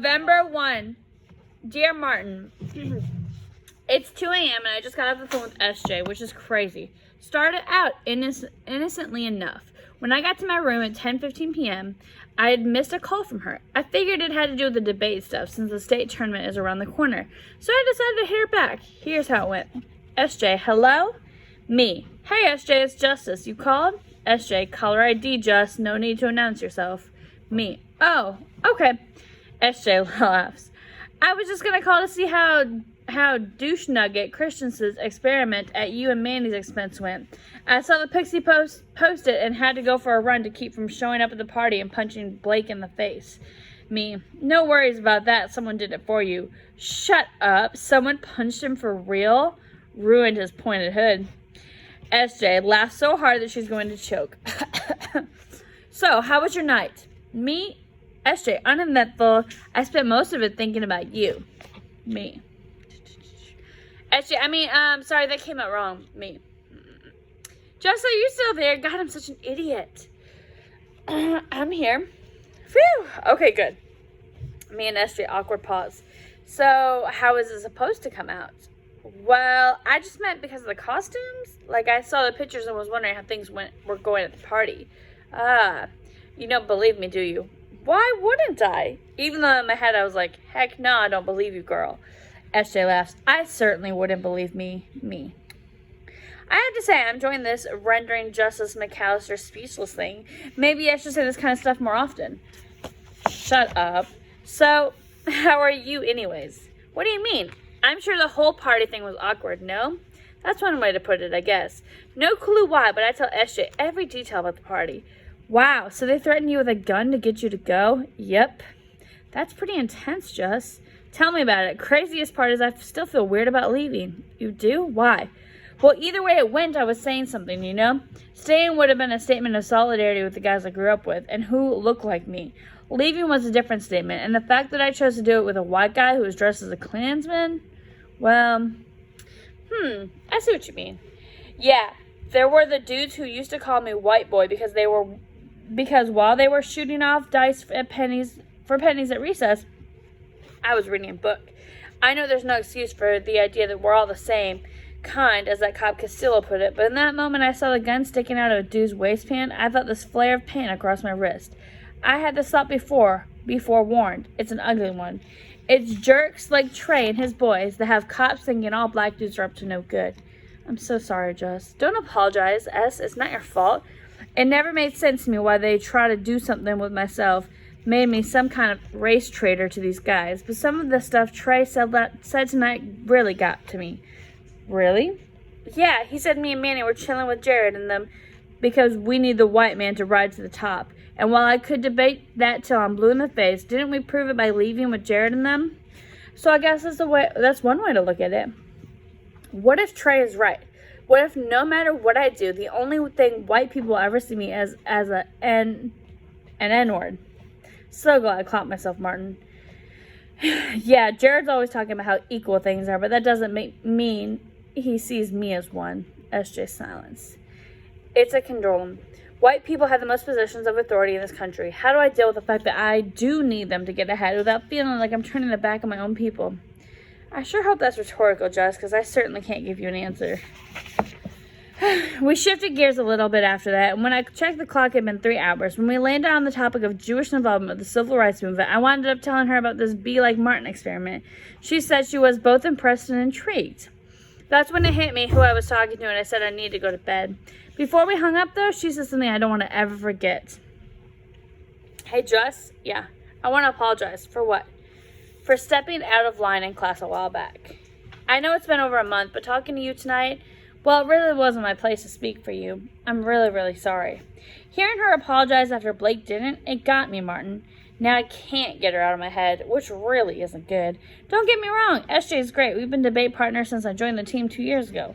November 1. Dear Martin, it's 2 a.m. and I just got off the phone with SJ, which is crazy. Started out innocently enough. When I got to my room at 10:15 p.m., I had missed a call from her. I figured it had to do with the debate stuff since the state tournament is around the corner. So I decided to hit her back. Here's how it went. SJ, hello? Me. Hey SJ, it's Justice. You called? SJ, caller ID Just. No need to announce yourself. Me. Oh, okay. SJ laughs. I was just gonna call to see how douche nugget Christensen's experiment at you and Mandy's expense went. I saw the Pixie post it and had to go for a run to keep from showing up at the party and punching Blake in the face. Me. No worries about that. Someone did it for you. Shut up. Someone punched him for real? Ruined his pointed hood. SJ laughs so hard that she's going to choke. So, how was your night? Me? SJ, uneventful. I spent most of it thinking about you. Me. SJ, sorry, that came out wrong. Me. Just so you're still there. God, I'm such an idiot. I'm here. Phew. Okay, good. Me and SJ, awkward pause. So, how is it supposed to come out? Well, I just meant because of the costumes. Like, I saw the pictures and was wondering how things were going at the party. You don't believe me, do you? Why wouldn't I? Even though in my head I was like, heck no, I don't believe you, girl. SJ laughs. I certainly wouldn't believe me. I have to say, I'm enjoying this rendering Justice McAllister speechless thing. Maybe I should say this kind of stuff more often. Shut up. So, how are you anyways? What do you mean? I'm sure the whole party thing was awkward, no? That's one way to put it, I guess. No clue why, but I tell SJ every detail about the party. Wow, so they threatened you with a gun to get you to go? Yep. That's pretty intense, Jess. Tell me about it. Craziest part is I still feel weird about leaving. You do? Why? Well, either way it went, I was saying something, you know? Staying would have been a statement of solidarity with the guys I grew up with and who looked like me. Leaving was a different statement, and the fact that I chose to do it with a white guy who was dressed as a Klansman, well, I see what you mean. Yeah, there were the dudes who used to call me white boy because while they were shooting off dice for pennies at recess, I was reading a book. I know there's no excuse for the idea that we're all the same kind, as that cop Castillo put it, but in that moment I saw the gun sticking out of a dude's waistband. I felt this flare of pain across my wrist. I had this thought before warned. It's an ugly one. It's jerks like Trey and his boys that have cops thinking all black dudes are up to no good. I'm so sorry, Jess. Don't apologize, S. It's not your fault. It never made sense to me why they try to do something with myself, made me some kind of race traitor to these guys. But some of the stuff Trey said tonight really got to me. Really? Yeah, he said me and Manny were chilling with Jared and them because we need the white man to ride to the top. And while I could debate that till I'm blue in the face, didn't we prove it by leaving with Jared and them? So I guess that's one way to look at it. What if Trey is right? What if no matter what I do, the only thing white people ever see me as an N-word? So glad I caught myself, Martin. Yeah, Jared's always talking about how equal things are, but that doesn't mean he sees me as one. SJ silence. It's a conundrum. White people have the most positions of authority in this country. How do I deal with the fact that I do need them to get ahead without feeling like I'm turning the back on my own people? I sure hope that's rhetorical, Jess, because I certainly can't give you an answer. We shifted gears a little bit after that, and when I checked the clock, it had been 3 hours. When we landed on the topic of Jewish involvement with the civil rights movement, I wound up telling her about this Be Like Martin experiment. She said she was both impressed and intrigued. That's when it hit me who I was talking to, and I said I need to go to bed. Before we hung up, though, she said something I don't want to ever forget. Hey, Jess? Yeah. I want to apologize. For what? For stepping out of line in class a while back. I know it's been over a month, but talking to you tonight, well, it really wasn't my place to speak for you. I'm really, really sorry. Hearing her apologize after Blake didn't, it got me, Martin. Now I can't get her out of my head, which really isn't good. Don't get me wrong, SJ's great. We've been debate partners since I joined the team 2 years ago.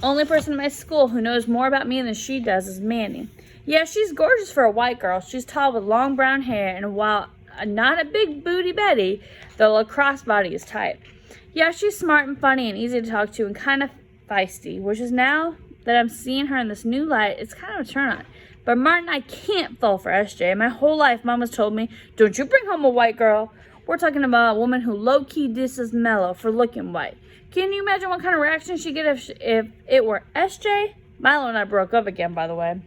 Only person in my school who knows more about me than she does is Manny. Yeah, she's gorgeous for a white girl. She's tall with long brown hair, and while not a big booty Betty, the lacrosse body is tight. Yeah, she's smart and funny and easy to talk to and kind of feisty, which is now that I'm seeing her in this new light, it's kind of a turn on. But Martin, I can't fall for SJ. My whole life, Mom has told me, don't you bring home a white girl. We're talking about a woman who low-key disses Mello for looking white. Can you imagine what kind of reaction she'd get if it were SJ? Milo and I broke up again, by the way.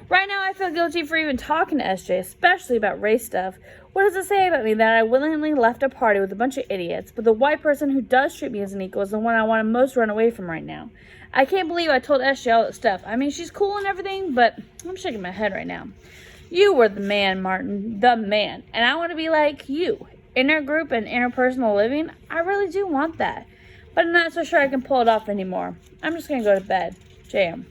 Right now, I feel guilty for even talking to SJ, especially about race stuff. What does it say about me that I willingly left a party with a bunch of idiots, but the white person who does treat me as an equal is the one I want to most run away from right now? I can't believe I told SJ all that stuff. I mean, she's cool and everything, but I'm shaking my head right now. You were the man, Martin. The man. And I want to be like you. Intergroup and interpersonal living, I really do want that. But I'm not so sure I can pull it off anymore. I'm just going to go to bed. Jam.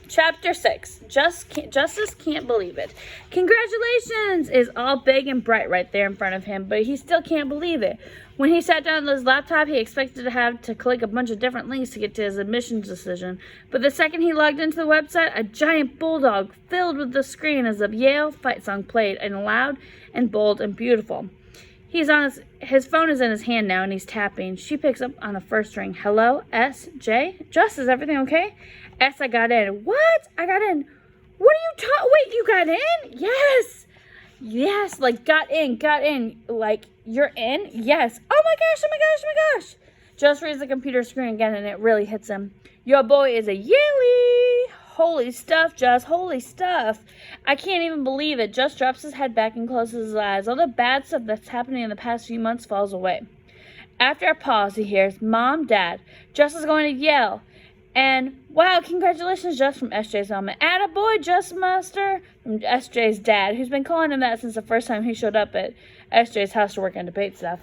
Chapter 6. Justice can't believe it. Congratulations is all big and bright right there in front of him, but he still can't believe it. When he sat down at his laptop, he expected to have to click a bunch of different links to get to his admissions decision. But the second he logged into the website, a giant bulldog filled with the screen as the Yale fight song played, and loud and bold and beautiful. He's on his phone is in his hand now, and he's tapping. She picks up on the first ring. Hello, S, J? Just, is everything okay? S, I got in. What? I got in. What are you wait, you got in? Yes. Yes, like got in. Like, you're in? Yes. Oh my gosh. Just reads the computer screen again, and it really hits him. Your boy is a Yaley. Holy stuff, Just. Holy stuff. I can't even believe it. Just drops his head back and closes his eyes. All the bad stuff that's happening in the past few months falls away. After a pause, he hears, Mom, Dad, Just is going to Yale. And, wow, congratulations, Just, from SJ's mom. Attaboy, Just Master, from SJ's dad, who's been calling him that since the first time he showed up at SJ's house to work on debate stuff.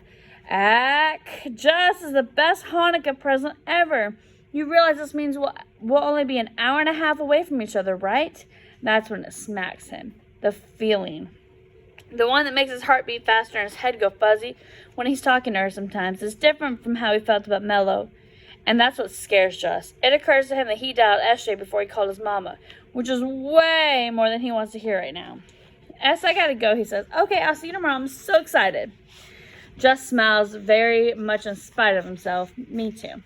Just is the best Hanukkah present ever. You realize this means we'll only be an hour and a half away from each other, right? That's when it smacks him. The feeling. The one that makes his heart beat faster and his head go fuzzy when he's talking to her sometimes is different from how he felt about Mello. And that's what scares Just. It occurs to him that he dialed SJ before he called his mama, which is way more than he wants to hear right now. S, I gotta go, he says. Okay, I'll see you tomorrow. I'm so excited. Just smiles very much in spite of himself. Me too.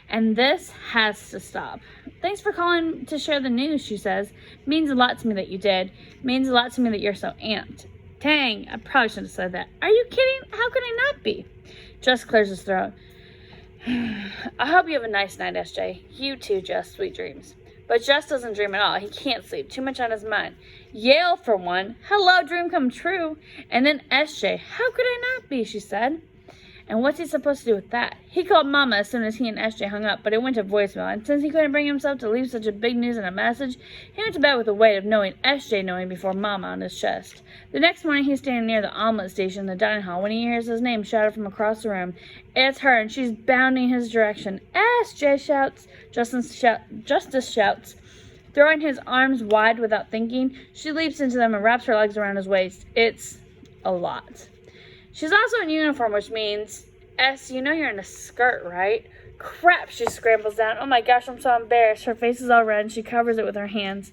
And this has to stop. Thanks for calling to share the news, she says. Means a lot to me that you did. Means a lot to me that you're so amped. Dang, I probably shouldn't have said that. Are you kidding? How could I not be? Just clears his throat. I hope you have a nice night, SJ. You too, Just. Sweet dreams. But Just doesn't dream at all. He can't sleep. Too much on his mind. Yale, for one. Hello, dream come true. And then SJ. How could I not be, she said. And what's he supposed to do with that? He called Mama as soon as he and SJ hung up, but it went to voicemail. And since he couldn't bring himself to leave such a big news in a message, he went to bed with the weight of knowing SJ knowing before Mama on his chest. The next morning, he's standing near the omelet station in the dining hall when he hears his name shouted from across the room. It's her, and she's bounding his direction. SJ shouts. Justice shouts. Throwing his arms wide without thinking, she leaps into them and wraps her legs around his waist. It's a lot. She's also in uniform, which means, S, you know you're in a skirt, right? Crap, she scrambles down. Oh my gosh, I'm so embarrassed. Her face is all red and she covers it with her hands.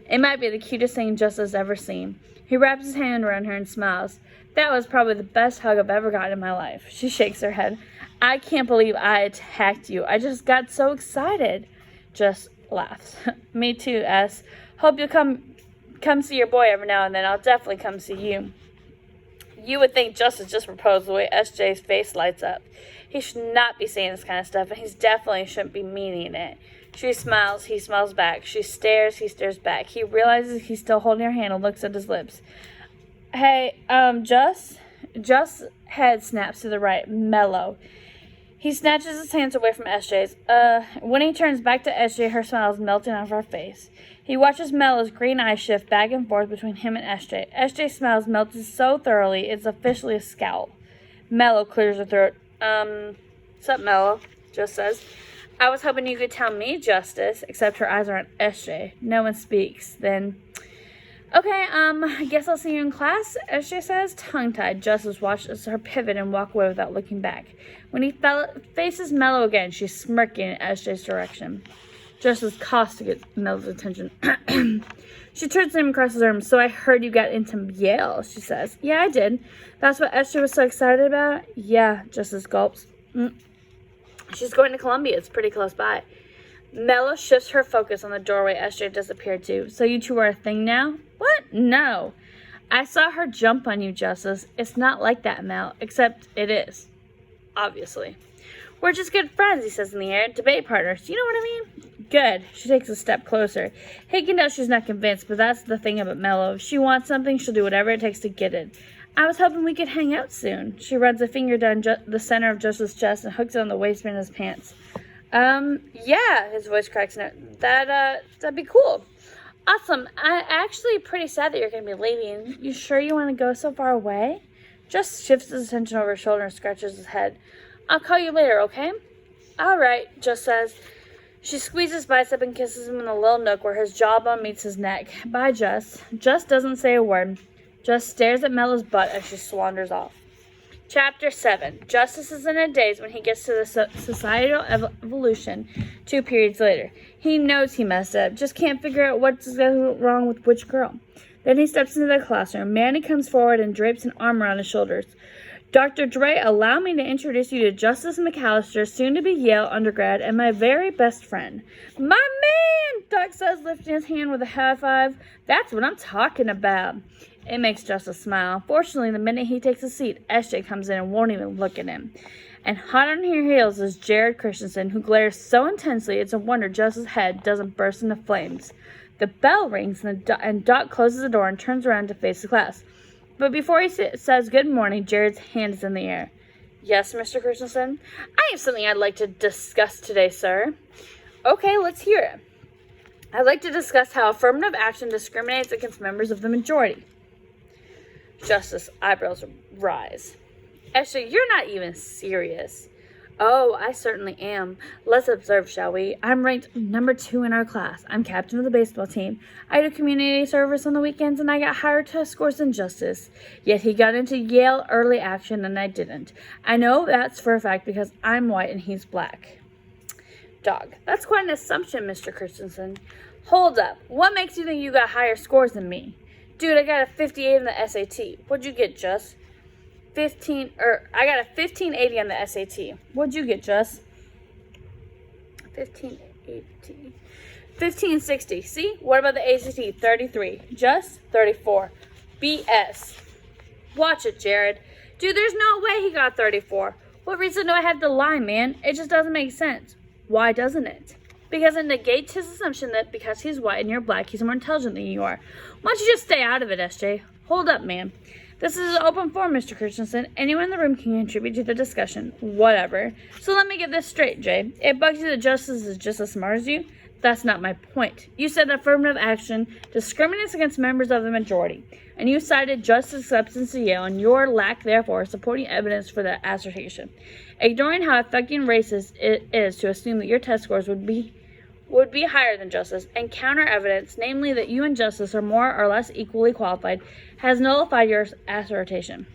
It might be the cutest thing Justice ever seen. He wraps his hand around her and smiles. That was probably the best hug I've ever gotten in my life. She shakes her head. I can't believe I attacked you. I just got so excited. Just laughs. Me too, S. Hope you'll come see your boy every now and then. I'll definitely come see you. You would think Justice just proposed the way SJ's face lights up. He should not be saying this kind of stuff, and he definitely shouldn't be meaning it. She smiles, he smiles back. She stares, he stares back. He realizes he's still holding her hand and looks at his lips. Hey, Just head snaps to the right. Mellow. He snatches his hands away from SJ's. When he turns back to SJ, her smile is melting off her face. He watches Mellow's green eyes shift back and forth between him and SJ. SJ's smile melted so thoroughly, it's officially a scowl. Mellow clears her throat. Sup, Mellow? Just says. I was hoping you could tell me, Justice, except her eyes are on SJ. No one speaks. Then, okay, I guess I'll see you in class, SJ says. Tongue-tied, Justice watches her pivot and walk away without looking back. When he faces Mellow again, she's smirking in SJ's direction. Justice coughs to get Mellow's attention. She turns to him across his arm. So I heard you got into Yale, she says. Yeah, I did. That's what SJ was so excited about? Yeah, Justice gulps. She's going to Columbia. It's pretty close by. Mellow shifts her focus on the doorway SJ disappeared to. So you two are a thing now? What? No. I saw her jump on you, Justice. It's not like that, Mel, except it is. Obviously. We're just good friends, he says in the air. Debate partners. You know what I mean? Good. She takes a step closer. He can tell she's not convinced, but that's the thing about Mello. If she wants something, she'll do whatever it takes to get it. I was hoping we could hang out soon. She runs a finger down the center of Justice's chest and hooks it on the waistband of his pants. Yeah, his voice cracks in it. That'd be cool. Awesome. I'm actually pretty sad that you're going to be leaving. You sure you want to go so far away? Just shifts his attention over his shoulder and scratches his head. I'll call you later, okay? All right, Just says. She squeezes his bicep and kisses him in the little nook where his jawbone meets his neck. Bye, Just. Just doesn't say a word. Just stares at Melo's butt as she swanders off. Chapter 7. Justice is in a daze when he gets to the societal evolution 2 periods later. He knows he messed up, just can't figure out what's wrong with which girl. Then he steps into the classroom. Manny comes forward and drapes an arm around his shoulders. Dr. Dre, allow me to introduce you to Justice McAllister, soon-to-be Yale undergrad, and my very best friend. My man, Doc says, lifting his hand with a high five. That's what I'm talking about. It makes Justice smile. Fortunately, the minute he takes a seat, SJ comes in and won't even look at him. And hot on her heels is Jared Christensen, who glares so intensely it's a wonder Justice's head doesn't burst into flames. The bell rings, and Doc closes the door and turns around to face the class. But before he says good morning, Jared's hand is in the air. Yes, Mr. Christensen? I have something I'd like to discuss today, sir. Okay, let's hear it. I'd like to discuss how affirmative action discriminates against members of the majority. Justice eyebrows rise. Ashley, you're not even serious. Oh, I certainly am. Let's observe, shall we? I'm ranked number 2 in our class. I'm captain of the baseball team. I do community service on the weekends, and I got higher test scores than Justice. Yet he got into Yale early action, and I didn't. I know that's for a fact because I'm white and he's black. Dog. That's quite an assumption, Mr. Christensen. Hold up. What makes you think you got higher scores than me? Dude, I got a 58 in the SAT. What'd you get, Just? I got a 1580 on the SAT. What'd you get, Just? 1580. 1560. See? What about the ACT? 33. Just? 34. BS. Watch it, Jared. Dude, there's no way he got 34. What reason do I have to lie, man? It just doesn't make sense. Why doesn't it? Because it negates his assumption that because he's white and you're black, he's more intelligent than you are. Why don't you just stay out of it, SJ? Hold up, man. This is an open forum, Mr. Christensen. Anyone in the room can contribute to the discussion. Whatever. So let me get this straight, Jay. It bugs you that Justice is just as smart as you? That's not my point. You said affirmative action discriminates against members of the majority. And you cited Justice's acceptance to Yale and your lack, therefore, supporting evidence for that assertion. Ignoring how affecting racist it is to assume that your test scores would be higher than Justice, and counter evidence, namely that you and Justice are more or less equally qualified, has nullified your assertion.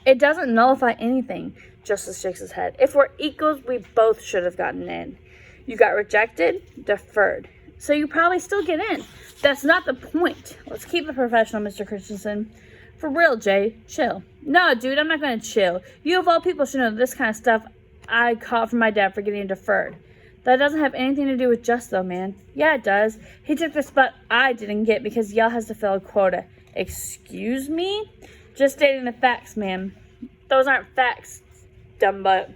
It doesn't nullify anything, Justice shakes his head. If we're equals, we both should have gotten in. You got rejected, deferred. So you probably still get in. That's not the point. Let's keep it professional, Mr. Christensen. For real, Jay. Chill. No, dude, I'm not going to chill. You of all people should know this kind of stuff I caught from my dad for getting deferred. That doesn't have anything to do with Just, though, man. Yeah, it does. He took the spot I didn't get because Yale has to fill a quota. Excuse me? Just stating the facts, ma'am. Those aren't facts, dumb butt.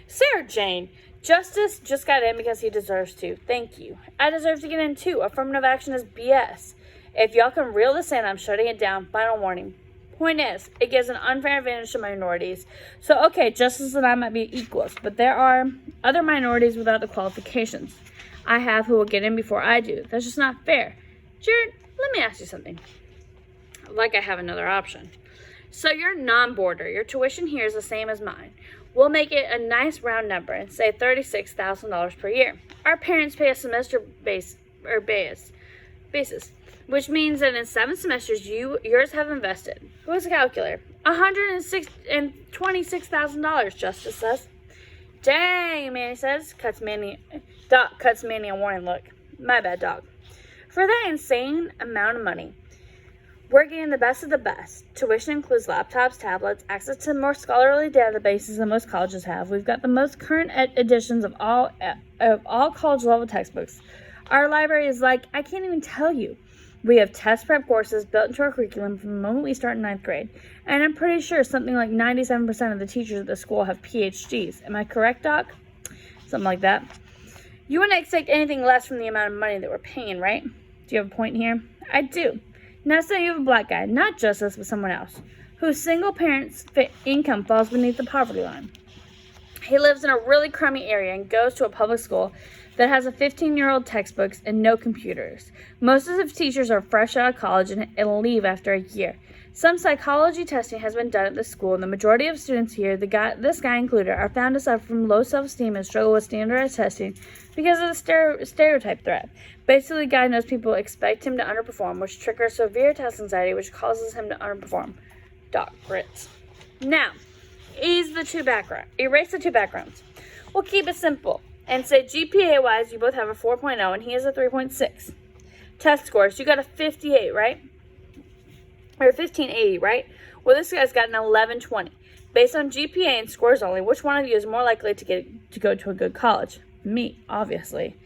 Sarah Jane, Justice just got in because he deserves to. Thank you. I deserve to get in, too. Affirmative action is BS. If y'all can reel this in, I'm shutting it down. Final warning. Point is, it gives an unfair advantage to minorities. So, okay, Justice and I might be equals, but there are other minorities without the qualifications I have who will get in before I do. That's just not fair. Jared, let me ask you something. Like I have another option. So you're non-boarder. Your tuition here is the same as mine. We'll make it a nice round number and say $36,000 per year. Our parents pay a semester basis, which means that in 7 semesters yours have invested. Who has a calculator? $126,000, Justice says. Dang, Manny says. Doc cuts Manny a warning look. My bad, Doc. For that insane amount of money, we're getting the best of the best. Tuition includes laptops, tablets, access to more scholarly databases than most colleges have. We've got the most current editions of all college-level textbooks. Our library is like, I can't even tell you. We have test prep courses built into our curriculum from the moment we start in 9th grade. And I'm pretty sure something like 97% of the teachers at the school have PhDs. Am I correct, Doc? Something like that. You wouldn't expect anything less from the amount of money that we're paying, right? Do you have a point here? I do. Now say you have a black guy, not just us, but someone else, whose single parent's income falls beneath the poverty line. He lives in a really crummy area and goes to a public school that has a 15-year-old textbooks and no computers. Most of the teachers are fresh out of college and leave after a year. Some psychology testing has been done at the school, and the majority of students here, this guy included, are found to suffer from low self-esteem and struggle with standardized testing because of the stereotype threat. Basically, the guy knows people expect him to underperform, which triggers severe test anxiety, which causes him to underperform. Doc grits. Now, erase the two backgrounds. We'll keep it simple and say GPA-wise, you both have a 4.0 and he has a 3.6. Test scores, you got a 58, right? Or 1580, right? Well, this guy's got an 1120. Based on GPA and scores only, which one of you is more likely to go to a good college? Me, obviously.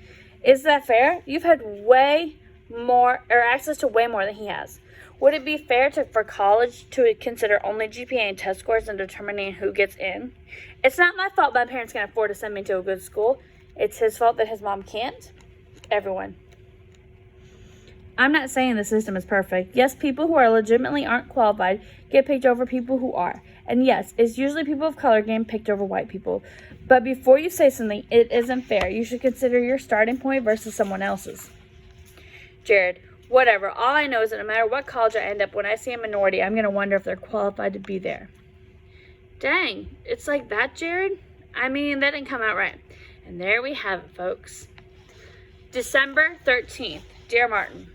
Is that fair? You've had way more, or access to way more than he has. Would it be fair for college to consider only GPA and test scores in determining who gets in? It's not my fault my parents can't afford to send me to a good school. It's his fault that his mom can't. Everyone. I'm not saying the system is perfect. Yes, people who are legitimately aren't qualified get picked over people who are. And yes, it's usually people of color getting picked over white people. But before you say something, it isn't fair. You should consider your starting point versus someone else's. Jared, whatever. All I know is that no matter what college I end up, when I see a minority, I'm going to wonder if they're qualified to be there. Dang, it's like that, Jared? I mean, that didn't come out right. And there we have it, folks. December 13th. Dear Martin,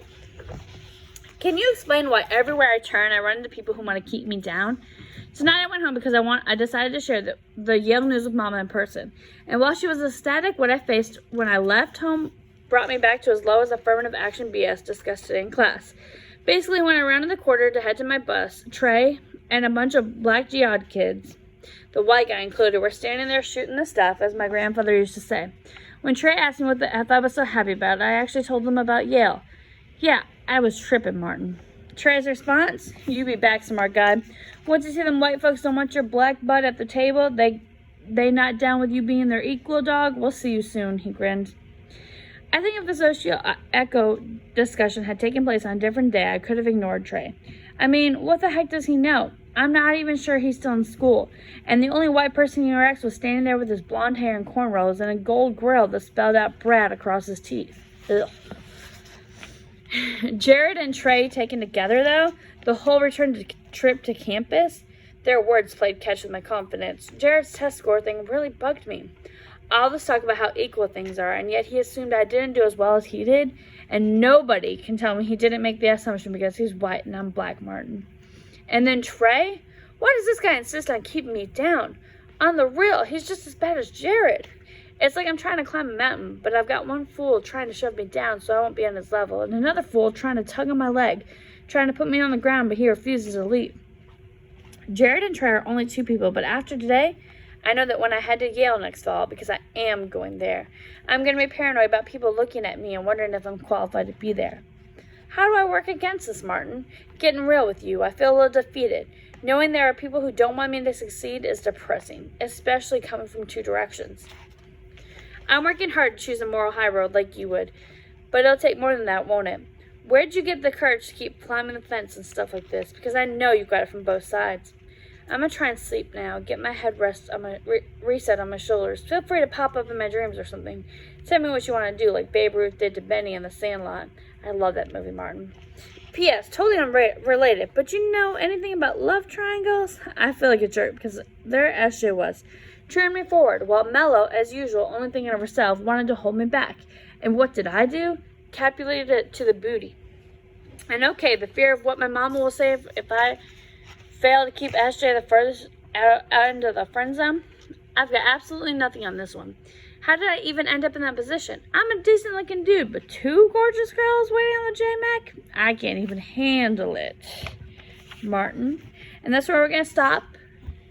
can you explain why everywhere I turn, I run into people who want to keep me down? Tonight I went home because I decided to share the Yale news with Mama in person. And while she was ecstatic, what I faced when I left home brought me back to as low as affirmative action BS discussed today in class. Basically, when I rounded the corner to head to my bus, Trey and a bunch of black jihad kids, the white guy included, were standing there shooting the stuff, as my grandfather used to say. When Trey asked me what the F I was so happy about, I actually told them about Yale. Yeah, I was tripping, Martin. Trey's response? You be back, smart guy. Once you see them white folks don't want your black butt at the table, they not down with you being their equal, dog? We'll see you soon, he grinned. I think if the social echo discussion had taken place on a different day, I could have ignored Trey. I mean, what the heck does he know? I'm not even sure he's still in school. And the only white person he interacts was standing there with his blonde hair and cornrows and a gold grill that spelled out Brad across his teeth. Ugh. Jared and Trey taken together, though, the whole return trip to campus, their words played catch with my confidence. Jared's test score thing really bugged me. All this talk about how equal things are, and yet he assumed I didn't do as well as he did, and nobody can tell me he didn't make the assumption because he's white and I'm black, Martin. And then Trey? Why does this guy insist on keeping me down? On the real, he's just as bad as Jared. It's like I'm trying to climb a mountain, but I've got one fool trying to shove me down so I won't be on his level, and another fool trying to tug on my leg, trying to put me on the ground, but he refuses to leave. Jared and Trey are only two people, but after today, I know that when I head to Yale next fall, because I am going there, I'm going to be paranoid about people looking at me and wondering if I'm qualified to be there. How do I work against this, Martin? Getting real with you, I feel a little defeated. Knowing there are people who don't want me to succeed is depressing, especially coming from two directions. I'm working hard to choose a moral high road like you would, but it'll take more than that, won't it? Where'd you get the courage to keep climbing the fence and stuff like this? Because I know you've got it from both sides. I'm going to try and sleep now, get my head reset on my shoulders. Feel free to pop up in my dreams or something. Tell me what you want to do, like Babe Ruth did to Benny in The Sandlot. I love that movie, Martin. P.S. Totally unrelated, but you know anything about love triangles? I feel like a jerk because there SJ was, cheering me forward, while Mello, as usual, only thinking of herself, wanted to hold me back. And what did I do? Capulated it to the booty. And okay, the fear of what my mama will say if I fail to keep SJ the furthest out into the friend zone, I've got absolutely nothing on this one. How did I even end up in that position? I'm a decent looking dude, but two gorgeous girls waiting on the J-Mac? I can't even handle it. Martin. And that's where we're going to stop.